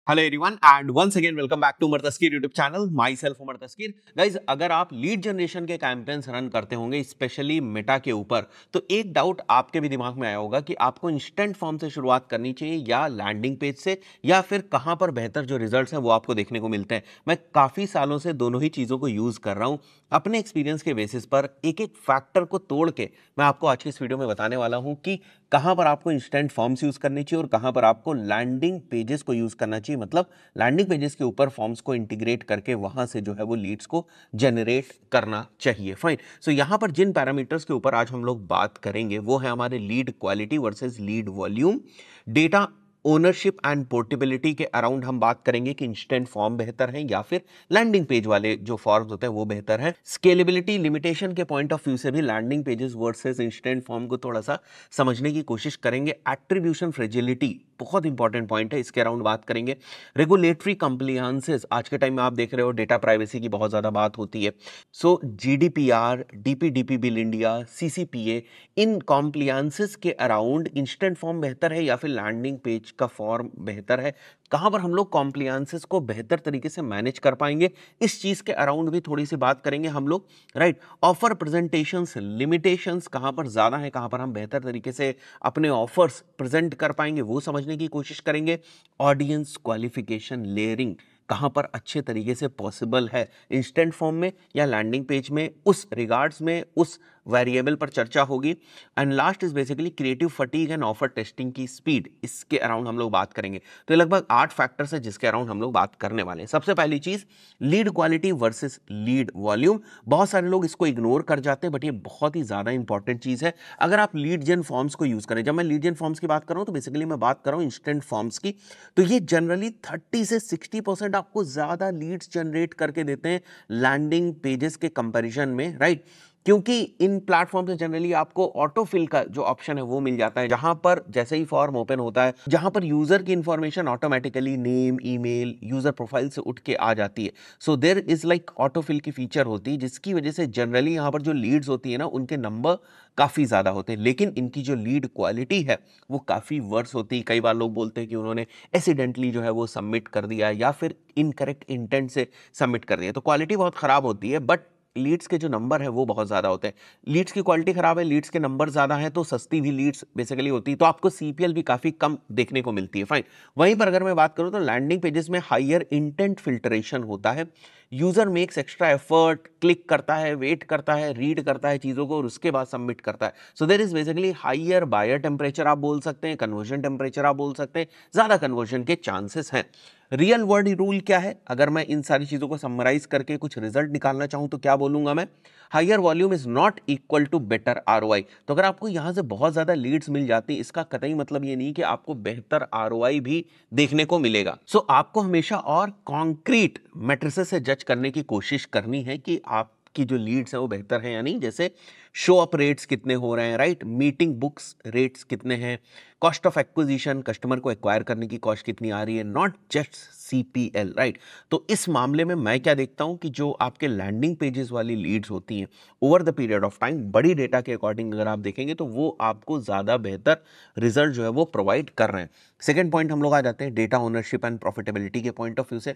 Hello everyone and once again welcome back to Umar Taskeer YouTube channel myself Umar Taskeer. Guys, अगर आप lead generation के campaigns run करते होंगे specially Meta के ऊपर, तो एक डाउट आपके भी दिमाग में आया होगा कि आपको इंस्टेंट फॉर्म से शुरुआत करनी चाहिए या लैंडिंग पेज से, या फिर कहां पर बेहतर जो रिजल्ट्स हैं वो आपको देखने को मिलते हैं। मैं काफ़ी सालों से दोनों ही चीज़ों को यूज़ कर रहा हूं। अपने एक्सपीरियंस के बेसिस पर एक एक फैक्टर को तोड़ के मैं आपको आज की इस वीडियो में बताने वाला हूं कि कहां पर आपको इंस्टेंट फॉर्म्स यूज़ करनी चाहिए और कहां पर आपको लैंडिंग पेजेस को यूज़ करना चाहिए। मतलब लैंडिंग पेजेस के ऊपर फॉर्म्स को इंटीग्रेट करके वहां से जो है वो लीड्स को जनरेट करना चाहिए। फाइन। सो यहां पर जिन पैरामीटर्स के ऊपर आज हम लोग बात करेंगे वो है हमारे lead quality versus lead volume, data ownership and portability के अराउंड हम बात करेंगे कि इंस्टेंट फॉर्म बेहतर है या फिर लैंडिंग पेज वाले जो फॉर्म्स होते हैं वो बेहतर है। स्केलेबिलिटी लिमिटेशन के पॉइंट ऑफ व्यू से भी landing pages versus instant form को थोड़ा सा समझने की कोशिश करेंगे। एट्रीब्यूशन फ्रेजिलिटी बहुत इंपॉर्टेंट पॉइंट है, इसके अराउंड बात करेंगे। रेगुलेटरी कंप्लायंसेस, आज के टाइम में आप देख रहे हो डेटा प्राइवेसी की बहुत ज्यादा बात होती है। So GDPR, DPDP bill India, CCPA, इन कॉम्प्लायंसेस के अराउंड इंस्टेंट फॉर्म बेहतर है या फिर लैंडिंग पेज का फॉर्म बेहतर है। कहां पर हम लोग कॉम्प्लायंसेस को बेहतर तरीके से मैनेज कर पाएंगे, इस चीज के अराउंड भी थोड़ी सी बात करेंगे हम लोग। राइट। ऑफर प्रेजेंटेशंस लिमिटेशंस, कहां पर ज्यादा है, कहां पर हम बेहतर तरीके से अपने ऑफर्स प्रेजेंट कर पाएंगे वो समझने की कोशिश करेंगे। ऑडियंस क्वालिफिकेशन लेयरिंग कहां पर अच्छे तरीके से पॉसिबल है, इंस्टेंट फॉर्म में या लैंडिंग पेज में, उस रिगार्ड्स में उस वेरिएबल पर चर्चा होगी। And last is basically creative fatigue and offer testing की स्पीड, इसके अराउंड हम लोग बात करेंगे। तो ये लगभग 8 फैक्टर्स है जिसके अराउंड हम लोग बात करने वाले हैं। सबसे पहली चीज, lead quality versus lead volume. बहुत सारे लोग इसको इग्नोर कर जाते हैं बट ये बहुत ही ज्यादा इंपॉर्टेंट चीज है। अगर आप लीड जेन फॉर्म्स को यूज करें, जब मैं लीड जेन फॉर्म्स की बात कर रहा हूं तो बेसिकली मैं बात कर रहा हूं इंस्टेंट फॉर्म्स की, तो ये जनरली 30 से 60% आपको ज्यादा लीड्स जनरेट करके देते हैं लैंडिंग पेजेस के कंपैरिजन में। राइट। क्योंकि इन प्लेटफॉर्म से जनरली आपको ऑटोफिल का जो ऑप्शन है वो मिल जाता है, जहां पर जैसे ही फॉर्म ओपन होता है, जहां पर यूजर की information automatically name, email, user profile से उठ के आ जाती है। So there is like autofill की फीचर होती है, जिसकी वजह से जनरली यहां पर जो लीड्स होती है ना उनके नंबर काफी ज्यादा होते हैं, लेकिन इनकी जो लीड क्वालिटी है वो काफी वर्स होती है। कई बार लोग बोलते हैं कि उन्होंने एक्सीडेंटली जो है वो सबमिट कर दिया या फिर इनकरेक्ट इंटेंट से सबमिट कर दिया, तो क्वालिटी बहुत खराब होती है। बट लीड्स के जो नंबर है वो बहुत ज्यादा होते हैं। लीड्स की क्वालिटी खराब है, लीड्स के नंबर ज्यादा है, तो सस्ती भी लीड्स बेसिकली होती है, तो आपको सीपीएल भी काफी कम देखने को मिलती है। फाइन। वहीं पर अगर मैं बात करूं तो लैंडिंग पेजेस में हायर इंटेंट फिल्ट्रेशन होता है। User makes extra effort, click करता है, वेट करता है, रीड करता है चीजों को और उसके बाद सबमिट करता है। So there is basically higher buyer temperature आप बोल सकते हैं, कन्वर्जन टेम्परेचर आप बोल सकते हैं, ज्यादा कन्वर्जन के चांसेस हैं। रियल वर्ल्ड रूल क्या है, अगर मैं इन सारी चीजों को समराइज करके कुछ रिजल्ट निकालना चाहूं तो क्या बोलूंगा मैं, higher volume is not equal to better ROI. तो अगर आपको यहां से बहुत ज्यादा लीड्स मिल जाती, इसका कतई मतलब ये नहीं कि आपको बेहतर आरओआई भी देखने को मिलेगा। सो आपको हमेशा और कॉन्क्रीट मैट्रिसेस से जज करने की कोशिश करनी है कि आपकी जो लीड्स है वो बेहतर है या नहीं। जैसे शो अप रेट्स कितने हो रहे हैं, राइट, मीटिंग बुक्स रेट्स कितने हैं, कॉस्ट ऑफ एक्विजिशन, कस्टमर को एक्वायर करने की कॉस्ट कितनी आ रही है, नॉट जस्ट सीपीएल। राइट। तो इस मामले में मैं क्या देखता हूं कि जो आपके लैंडिंग पेजेस वाली लीड्स होती हैं over the period of time, बड़ी डेटा के अकॉर्डिंग अगर आप देखेंगे तो वो आपको ज्यादा बेहतर रिजल्ट जो है वो प्रोवाइड कर रहे हैं। सेकेंड पॉइंट हम लोग आ जाते हैं डेटा ओनरशिप एंड प्रॉफिटेबिलिटी के पॉइंट ऑफ व्यू से।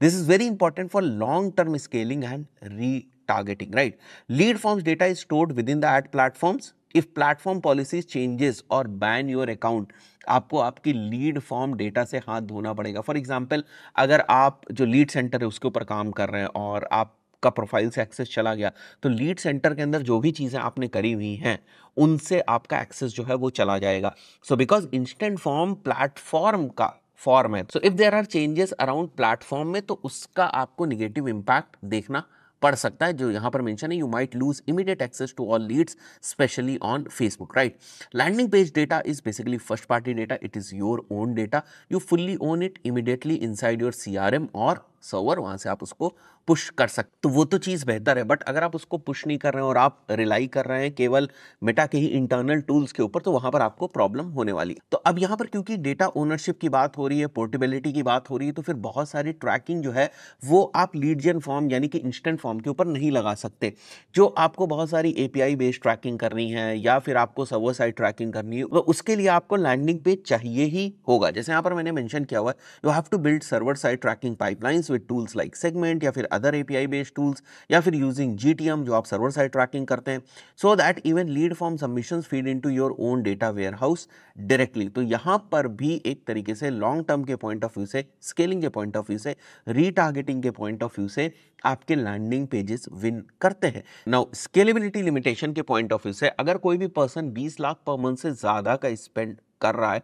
This is very important for long term scaling and retargeting. Right. Lead forms data is stored with in the ad platforms. If platform policies changes और ban your account, आपको आपकी lead form data से हाथ धोना पड़ेगा। For example, अगर आप जो लीड सेंटर है उसके ऊपर काम कर रहे हैं और आपका प्रोफाइल से एक्सेस चला गया, तो लीड सेंटर के अंदर जो भी चीजें आपने करी हुई हैं उनसे आपका एक्सेस जो है वो चला जाएगा। So because instant form platform का फॉर्म है, so if there are changes around platform में तो उसका आपको निगेटिव इंपैक्ट देखना पड़ सकता है। जो यहां पर मेंशन है, you might lose immediate access to all leads specially on Facebook. Right. Landing page data is basically first party data, it is your own data, you fully own it immediately inside your CRM or server, वहां से आप उसको push कर सकते, तो वो तो चीज़ बेहतर है। बट अगर आप उसको पुश नहीं कर रहे हैं और आप रिलाई कर रहे हैं केवल मेटा के ही इंटरनल टूल्स के ऊपर, तो वहां पर आपको प्रॉब्लम होने वाली है। तो अब यहाँ पर क्योंकि डेटा ओनरशिप की बात हो रही है, पोर्टेबिलिटी की बात हो रही है, तो फिर बहुत सारी ट्रैकिंग जो है वो आप लीड जेन फॉर्म यानी कि इंस्टेंट फॉर्म के ऊपर नहीं लगा सकते। जो आपको बहुत सारी एपीआई बेस्ड ट्रैकिंग करनी है या फिर आपको सर्वर साइड ट्रैकिंग करनी है, तो उसके लिए आपको लैंडिंग पेज चाहिए ही होगा। जैसे यहाँ पर मैंने मेंशन किया हुआ है, you have to build server side tracking pipelines with tools like segment या फिर अदर एपीआई बेस्ड टूल्स या फिर यूजिंग जीटीएम जो आप सर्वर साइड ट्रैकिंग करते हैं, so that even lead form submissions feed into your own data warehouse directly. तो यहाँ पर भी एक तरीके से लॉन्ग टर्म के पॉइंट ऑफ व्यू से, स्केलिंग के पॉइंट ऑफ व्यू से, रीटारगेटिंग के पॉइंट ऑफ व्यू से आपके लैंडिंग पेजेस विन करते हैं। नाउ स्केलेबिलिटी लिमिटेशन के पॉइंट ऑफ व्यू से, अगर कोई भी पर्सन 20 लाख पर मंथ से ज्यादा का स्पेंड कर रहा है,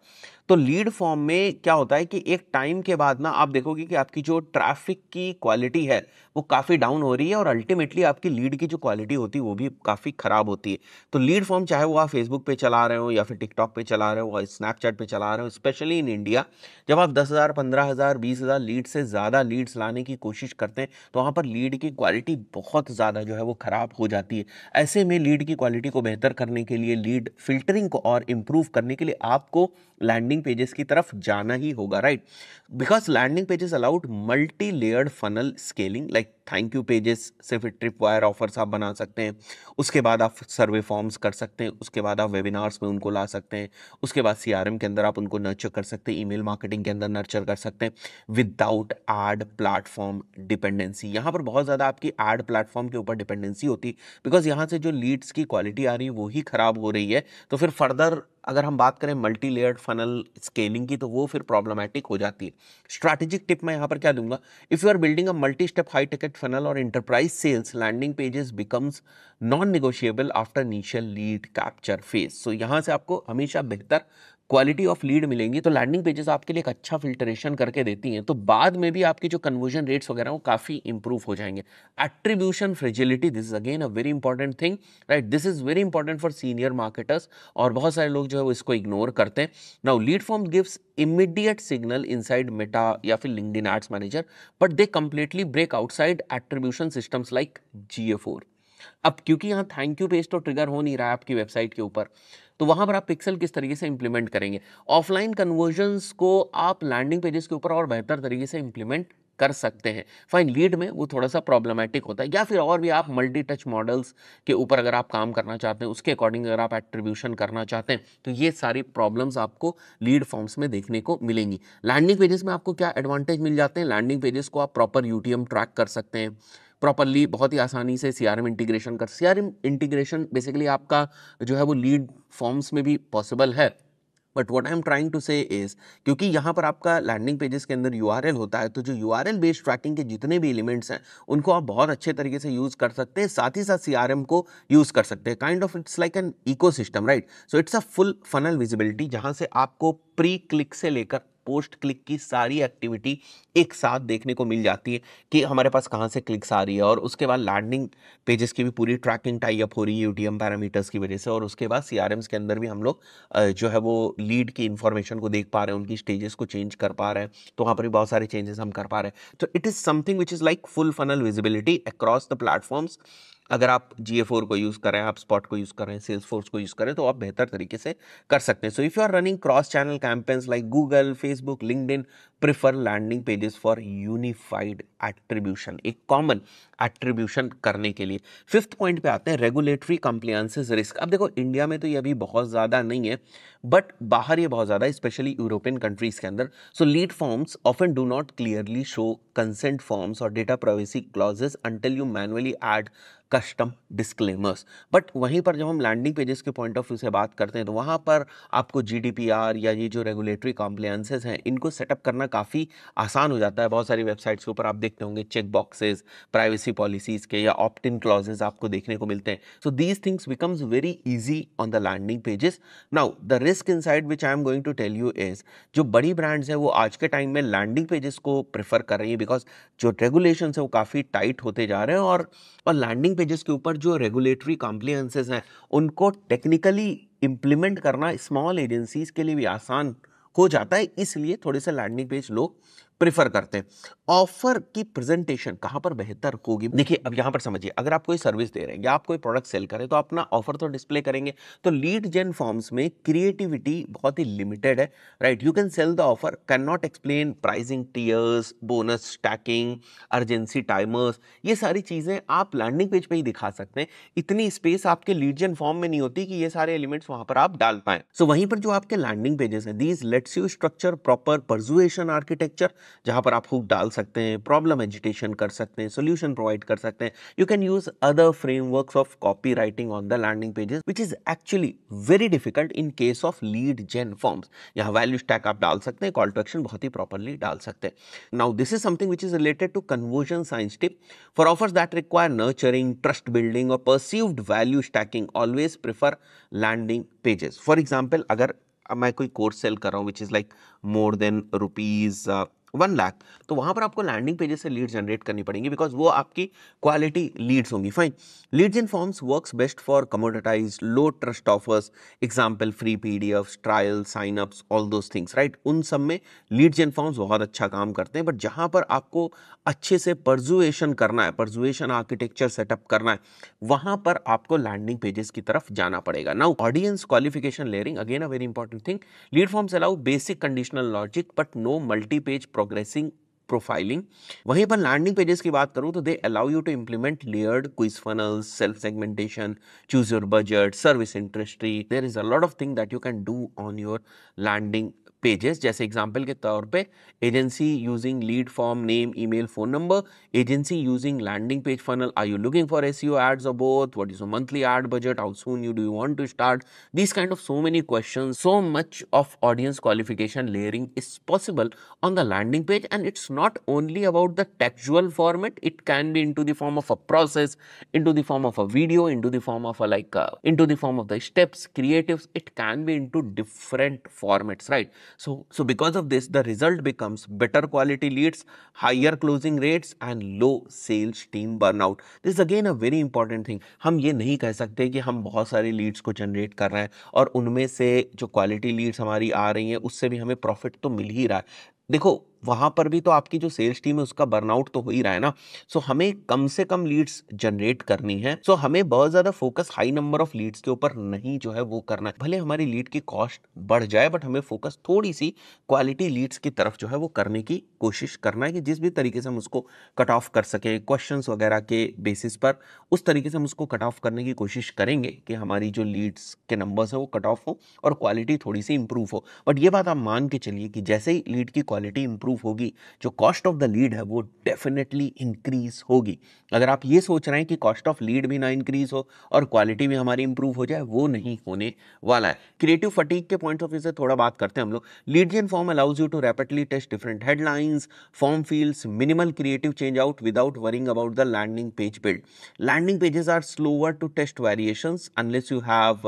तो लीड फॉर्म में क्या होता है कि एक टाइम के बाद ना आप देखोगे कि आपकी जो ट्रैफिक की क्वालिटी है वो काफी डाउन हो रही है और अल्टीमेटली आपकी लीड की जो क्वालिटी होती है वो भी काफी खराब होती है। तो लीड फॉर्म चाहे वो आप फेसबुक पे चला रहे हो या फिर टिकटॉक पे चला रहे हो, स्नैपचैट पे चला रहे हो, स्पेशली इन इंडिया, जब आप 10,000, 15,000, 20,000 लीड से ज्यादा लीड्स लाने की कोशिश करते हैं, तो वहां पर लीड की क्वालिटी बहुत ज्यादा जो है वो खराब हो जाती है। ऐसे में लीड की क्वालिटी को बेहतर करने के लिए, लीड फिल्टरिंग को और इंप्रूव करने के लिए आपको लैंडिंग पेजेस की तरफ जाना ही होगा, right? Because landing pages allowed multi layered funnel scaling, like thank you pages से फिर ट्रिप वायर ऑफर्स आप बना सकते हैं, उसके बाद आप सर्वे फॉर्म्स कर सकते हैं, उसके बाद आप वेबिनार्स में उनको ला सकते हैं, उसके बाद सीआरएम के अंदर आप उनको नर्चर कर सकते हैं, ईमेल मार्केटिंग के अंदर नर्चर कर सकते हैं विदाउट एड प्लेटफॉर्म डिपेंडेंसी। यहाँ पर बहुत ज़्यादा आपकी एड प्लेटफॉर्म के ऊपर डिपेंडेंसी होती है, बिकॉज यहाँ से जो लीड्स की क्वालिटी आ रही है वो ही खराब हो रही है। तो फिर फर्दर अगर हम बात करें मल्टी लेयर्ड फनल स्केलिंग की, तो वो फिर प्रॉब्लमैटिक हो जाती है। स्ट्रैटेजिक टिप मैं यहाँ पर क्या दूंगा, if you are building a multi step high ticket funnel और enterprise sales, landing pages becomes non negotiable after initial lead capture phase. So यहाँ से आपको हमेशा बेहतर क्वालिटी ऑफ लीड मिलेंगी। तो लैंडिंग पेजेस आपके लिए एक अच्छा फिल्ट्रेशन करके देती हैं, तो बाद में भी आपकी जो कन्वर्जन रेट्स वगैरह वो काफ़ी इंप्रूव हो जाएंगे। Attribution fragility, this is again a very important thing, right? This is very important for senior marketers और बहुत सारे लोग जो है वो इसको इग्नोर करते हैं। Now lead form gives immediate signal inside Meta या फिर LinkedIn ads manager, but they completely break outside attribution systems like GA4। अब क्योंकि यहाँ थैंक यू पेज तो ट्रिगर हो नहीं रहा है आपकी वेबसाइट के ऊपर, तो वहां पर आप पिक्सल किस तरीके से इंप्लीमेंट करेंगे? ऑफलाइन कन्वर्जन्स को आप लैंडिंग पेजेस के ऊपर और बेहतर तरीके से इंप्लीमेंट कर सकते हैं। फाइन, लीड में वो थोड़ा सा प्रॉब्लमेटिक होता है, या फिर और भी आप मल्टी टच मॉडल्स के ऊपर अगर आप काम करना चाहते हैं, उसके अकॉर्डिंग अगर आप एट्रीब्यूशन करना चाहते हैं, तो ये सारी प्रॉब्लम्स आपको लीड फॉर्म्स में देखने को मिलेंगी। लैंडिंग पेजेस में आपको क्या एडवांटेज मिल जाते हैं? लैंडिंग पेजेस को आप प्रॉपर यूटीएम ट्रैक कर सकते हैं, प्रॉपरली बहुत ही आसानी से सीआरएम इंटीग्रेशन कर, सीआरएम इंटीग्रेशन बेसिकली आपका जो है वो लीड फॉर्म्स में भी पॉसिबल है। But what I'm trying to say is, क्योंकि यहाँ पर आपका लैंडिंग पेजेस के अंदर यूआरएल होता है, तो जो यूआरएल बेस्ड ट्रैकिंग के जितने भी एलिमेंट्स हैं उनको आप बहुत अच्छे तरीके से यूज कर सकते हैं, साथ ही साथ सीआरएम को यूज कर सकते हैं। Kind of its like an ecosystem, right? So it's a full funnel visibility, जहां से आपको प्री क्लिक से लेकर पोस्ट क्लिक की सारी एक्टिविटी एक साथ देखने को मिल जाती है कि हमारे पास कहाँ से क्लिक्स आ रही है, और उसके बाद लैंडिंग पेजेस की भी पूरी ट्रैकिंग टाई अप हो रही है यूटीएम पैरामीटर्स की वजह से, और उसके बाद सीआरएम्स के अंदर भी हम लोग जो है वो लीड की इंफॉर्मेशन को देख पा रहे हैं, उनकी स्टेजेस को चेंज कर पा रहे हैं, तो वहाँ पर भी बहुत सारे चेंजेस हम कर पा रहे हैं। तो it is something which is like full funnel visibility across the platforms. अगर आप GA4 को यूज़ कर रहे हैं, आप स्पॉट को यूज़ कर रहे हैं, सेल्सफोर्स को यूज़ कर रहे हैं, तो आप बेहतर तरीके से कर सकते हैं। So if you are running cross channel campaigns like Google, Facebook, LinkedIn, prefer landing pages for unified attribution, एक कॉमन एट्रीब्यूशन करने के लिए। फिफ्थ पॉइंट पे आते हैं, रेगुलेटरी कंप्लायंसेस रिस्क। अब देखो इंडिया में तो ये अभी बहुत ज़्यादा नहीं है, बट बाहर ये बहुत ज़्यादा है, स्पेशली यूरोपियन कंट्रीज के अंदर। So lead forms often do not clearly show consent forms और data privacy clauses until you manually add custom disclaimers. But वहीं पर जब हम लैंडिंग पेजेस के पॉइंट ऑफ व्यू से बात करते हैं, तो वहाँ पर आपको GDPR या ये जो रेगुलेटरी कॉम्प्लायंसेस हैं इनको सेटअप करना काफ़ी आसान हो जाता है। बहुत सारी वेबसाइट्स के ऊपर आप देखते होंगे चेक बॉक्सेस प्राइवेसी पॉलिसीज़ के या ऑप्ट इन क्लॉजेज आपको देखने को मिलते हैं। So these things becomes very easy on the landing pages. Now the risk inside which I'm going to tell you is, जो बड़ी ब्रांड्स हैं वो आज के टाइम में लैंडिंग पेजेस को प्रेफर कर रही है, बिकॉज जो रेगुलेशन है वो काफ़ी टाइट होते जा रहे हैं, और लैंडिंग पेजेस के ऊपर जो रेगुलेटरी कॉम्प्लायंसेस हैं उनको टेक्निकली इम्प्लीमेंट करना स्मॉल एजेंसीज के लिए भी आसान हो जाता है, इसलिए थोड़े से लैंडिंग पेज लोग प्रेफर करते हैं। ऑफर की प्रेजेंटेशन कहाँ पर बेहतर होगी? देखिए अब यहाँ पर समझिए, अगर आप कोई सर्विस दे रहे हैं या आप कोई प्रोडक्ट सेल करें तो अपना ऑफर तो डिस्प्ले करेंगे। तो लीड जेन फॉर्म्स में क्रिएटिविटी बहुत ही लिमिटेड है, right? You can sell the offer, can not explain pricing tiers, bonus stacking, urgency timers, ये सारी चीजें आप लैंडिंग पेज पे ही दिखा सकते हैं। इतनी स्पेस आपके लीड जेन फॉर्म में नहीं होती कि ये सारे एलिमेंट्स वहां पर आप डाल पाएं। सो वहीं पर जो आपके लैंडिंग पेजेस हैं, these let's you structure proper persuasion architecture, जहां पर आप हुक डाल सकते हैं, प्रॉब्लम एजिटेशन कर सकते हैं, सोल्यूशन प्रोवाइड कर सकते हैं। You can use other frameworks of copy writing on the landing pages which is actually very difficult in case of lead gen forms. यहाँ वैल्यू स्टैक आप डाल सकते हैं, कॉल टू एक्शन बहुत ही प्रॉपरली डाल सकते हैं। Now this is something which is related to conversion science tip for offers that require nurturing, trust building और perceived value stacking, always prefer landing pages. For example, अगर मैं कोई course sale कर रहा हूँ which is like more than rupees 1 lakh, तो वहां पर आपको लैंडिंग पेजेस से लीड जनरेट करनी पड़ेंगी, बिकॉज वो आपकी क्वालिटी लीड्स होंगी। Fine, leads in forms works best for commoditize low trust offers, example free PDF, trial, sign ups, all those things, right? उन सब में लीड्स इन फॉर्म्स बहुत अच्छा काम करते हैं। बट जहां पर आपको अच्छे से परजुएशन करना है, परजुएशन आर्किटेक्चर सेटअप करना है, वहां पर आपको लैंडिंग पेजेस की तरफ जाना पड़ेगा। Now audience qualification layering, again a very important thing. Lead forms allow basic conditional logic but no multi page progressing profiling. वहीं पर लैंडिंग पेजेस की बात करूं तो they allow you to implement layered quiz funnels, self segmentation, choose your budget, service industry. There is a lot of thing that you can do on your landing pages. जैसे example के तौर पे agency using lead form, name, email, phone number, agency using landing page funnel, are you looking for SEO ads or both, what is your monthly ad budget, how soon do you want to start, these kind of so many questions. So much of audience qualification layering is possible on the landing page, and it's not only about the textual format, it can be into the form of a process, into the form of a video, into the form of a into the form of the steps, creatives, it can be into different formats, right? So because of this, the result becomes better quality leads, higher closing rates and low sales team burnout. This is again a very important thing. हम ये नहीं कह सकते कि हम बहुत सारी Leeds को जनरेट कर रहे हैं और उनमें से जो क्वालिटी लीड्स हमारी आ रही हैं उससे भी हमें प्रॉफिट तो मिल ही रहा है। देखो वहां पर भी तो आपकी जो सेल्स टीम है उसका बर्नआउट तो हो ही रहा है ना। सो हमें कम से कम लीड्स जनरेट करनी है। सो हमें बहुत ज्यादा focus high number of leads के ऊपर नहीं जो है वो करना है। भले हमारी लीड की कॉस्ट बढ़ जाए बट हमें फोकस थोड़ी सी क्वालिटी लीड्स की तरफ जो है वो करने की कोशिश करना है कि जिस भी तरीके से हम उसको कट ऑफ कर सके क्वेश्चंस वगैरह के बेसिस पर, उस तरीके से हम उसको कट ऑफ करने की कोशिश करेंगे कि हमारी जो लीड्स के नंबर्स है वो कट ऑफ हो और क्वालिटी थोड़ी सी इंप्रूव हो। बट ये बात आप मान के चलिए कि जैसे ही लीड की क्वालिटी इंप्रूव होगी, जो कॉस्ट ऑफ द लीड है वो डेफिनेटली इंक्रीज होगी। अगर आप ये सोच रहे हैं कि कॉस्ट ऑफ लीड भी ना इंक्रीज हो और क्वालिटी भी हमारी इंप्रूव हो जाए, वो नहीं होने वाला है। क्रिएटिव फटीग के पॉइंट ऑफ व्यू से थोड़ा बात करते हैं हम लोग। Lead gen form allows you to rapidly test different headlines, form fields, minimal creative change out without worrying about the landing page build. Landing pages are slower to test variations unless you have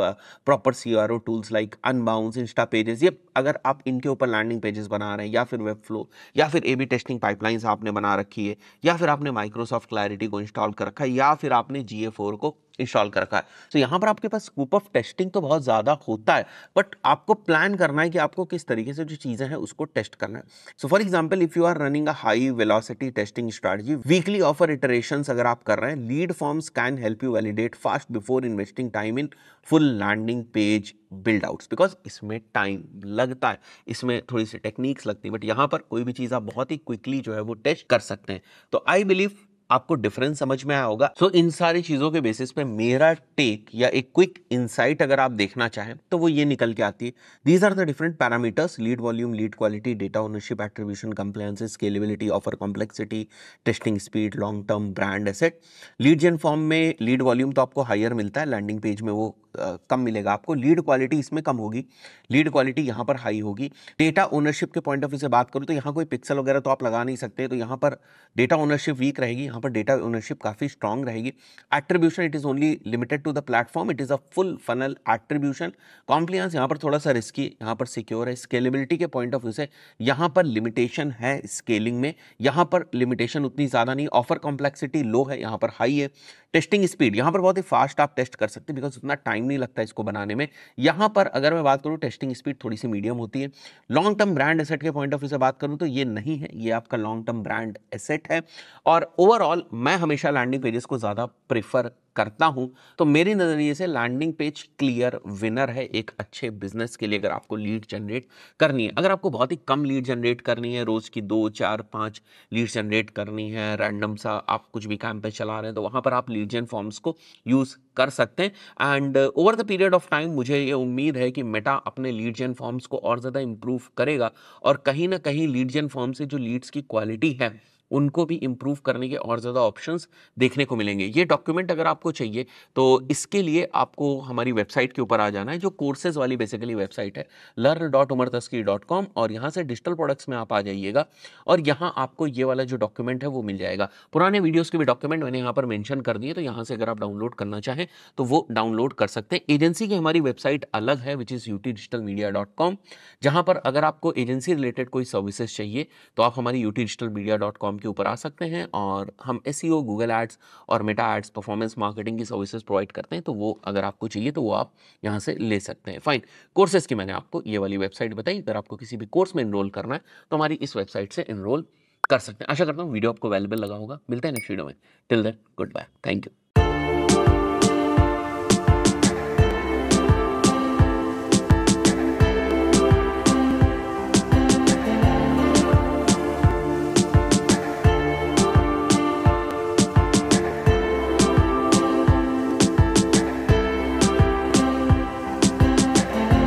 proper CRO tools like Unbounce, Instapages. ये अगर आप इनके ऊपर landing pages बना रहे हैं या फिर वेब फ्लो या फिर A/B टेस्टिंग पाइपलाइंस आपने बना रखी है या फिर आपने माइक्रोसॉफ्ट क्लैरिटी को इंस्टॉल कर रखा है या फिर आपने GA4 को इंस्टॉल कर रखा है, तो यहाँ पर आपके पास स्कोप ऑफ टेस्टिंग तो बहुत ज़्यादा होता है। बट आपको प्लान करना है कि आपको किस तरीके से जो चीज़ें हैं उसको टेस्ट करना है। So for example, if you are running a high velocity testing strategy, weekly offer iterations अगर आप कर रहे हैं, lead forms can help you validate fast before investing time in full landing page build outs, because इसमें time लगता है, इसमें थोड़ी सी टेक्निक्स लगती है, बट यहाँ पर कोई भी चीज़ आप बहुत ही क्विकली जो है वो टेस्ट कर सकते हैं। तो आई बिलीव आपको डिफरेंस समझ में आया होगा। सो इन सारी चीजों के बेसिस पे मेरा टेक या एक क्विक इंसाइट अगर आप देखना चाहें तो वो ये निकल के आती है। These are the different parameters: lead volume, lead quality, data ownership, attribution, compliance, scalability, offer complexity, testing speed, long term brand asset. Lead gen form में लीड वॉल्यूम तो आपको हायर मिलता है, लैंडिंग पेज में वो कम मिलेगा आपको। लीड क्वालिटी इसमें कम होगी, लीड क्वालिटी यहाँ पर हाई होगी। डेटा ओनरशिप के पॉइंट ऑफ व्यू से बात करूँ तो यहाँ कोई पिक्सल वगैरह तो आप लगा नहीं सकते, तो यहाँ पर डेटा ओनरशिप वीक रहेगी, यहाँ पर डेटा ओनरशिप काफ़ी स्ट्रांग रहेगी। Attribution it is only limited to the platform, it is a full funnel attribution. Compliance यहाँ पर थोड़ा सा रिस्की, यहाँ पर सिक्योर है। स्केलेबिलिटी के पॉइंट ऑफ व्यू से यहाँ पर लिमिटेशन है स्केलिंग में, यहाँ पर लिमिटेशन उतनी ज़्यादा नहीं। ऑफर कॉम्प्लेक्सिटी लो है, यहाँ पर हाई है। टेस्टिंग स्पीड यहाँ पर बहुत ही फास्ट आप टेस्ट कर सकते हैं, बिकॉज उतना टाइम नहीं लगता इसको बनाने में। यहाँ पर अगर मैं बात करूँ टेस्टिंग स्पीड थोड़ी सी मीडियम होती है। लॉन्ग टर्म ब्रांड एसेट के पॉइंट ऑफ व्यू से बात करूँ तो ये नहीं है, ये आपका लॉन्ग टर्म ब्रांड एसेट है। और ओवरऑल मैं हमेशा लैंडिंग पेजेस को ज़्यादा प्रेफर करता हूं, तो मेरे नज़रिए से लैंडिंग पेज क्लियर विनर है एक अच्छे बिजनेस के लिए। अगर आपको लीड जनरेट करनी है, अगर आपको बहुत ही कम लीड जनरेट करनी है, रोज की 2 4 5 लीड जनरेट करनी है, रैंडम सा आप कुछ भी कैंपेन चला रहे हैं, तो वहां पर आप लीड जन फॉर्म्स को यूज कर सकते हैं। And over the period of time मुझे ये उम्मीद है कि मेटा अपने लीड जन फॉर्म्स को और ज़्यादा इंप्रूव करेगा, और कहीं ना कहीं लीड जन फॉर्म से जो लीड्स की क्वालिटी है उनको भी इंप्रूव करने के और ज़्यादा ऑप्शंस देखने को मिलेंगे। ये डॉक्यूमेंट अगर आपको चाहिए तो इसके लिए आपको हमारी वेबसाइट के ऊपर आ जाना है, जो कोर्सेज वाली बेसिकली वेबसाइट है learn.umartaski.com, और यहाँ से डिजिटल प्रोडक्ट्स में आप आ जाइएगा और यहाँ आपको ये वाला जो डॉक्यूमेंट है वो मिल जाएगा। पुराने वीडियोस के भी डॉक्यूमेंट मैंने यहाँ पर मेंशन कर दिए, तो यहाँ से अगर आप डाउनलोड करना चाहें तो वो डाउनलोड कर सकते हैं। एजेंसी की हमारी वेबसाइट अलग है, विच इज़ utdigitalmedia.com, जहाँ पर अगर आपको एजेंसी रिलेटेड कोई सर्विसेज चाहिए तो आप हमारी utdigitalmedia.com के ऊपर आ सकते हैं, और हम एसईओ, गूगल एड्स और मेटा एड्स, परफॉर्मेंस मार्केटिंग की सर्विसेज प्रोवाइड करते हैं। तो वो अगर आपको चाहिए तो वो आप यहाँ से ले सकते हैं। फाइन, कोर्सेज की मैंने आपको ये वाली वेबसाइट बताई। अगर आपको किसी भी कोर्स में इनरोल करना है तो हमारी इस वेबसाइट से इनरोल कर सकते हैं। आशा करता हूँ वीडियो आपको वैल्यूबल लगा होगा। मिलते हैं नेक्स्ट वीडियो में। Till then goodbye, thank you.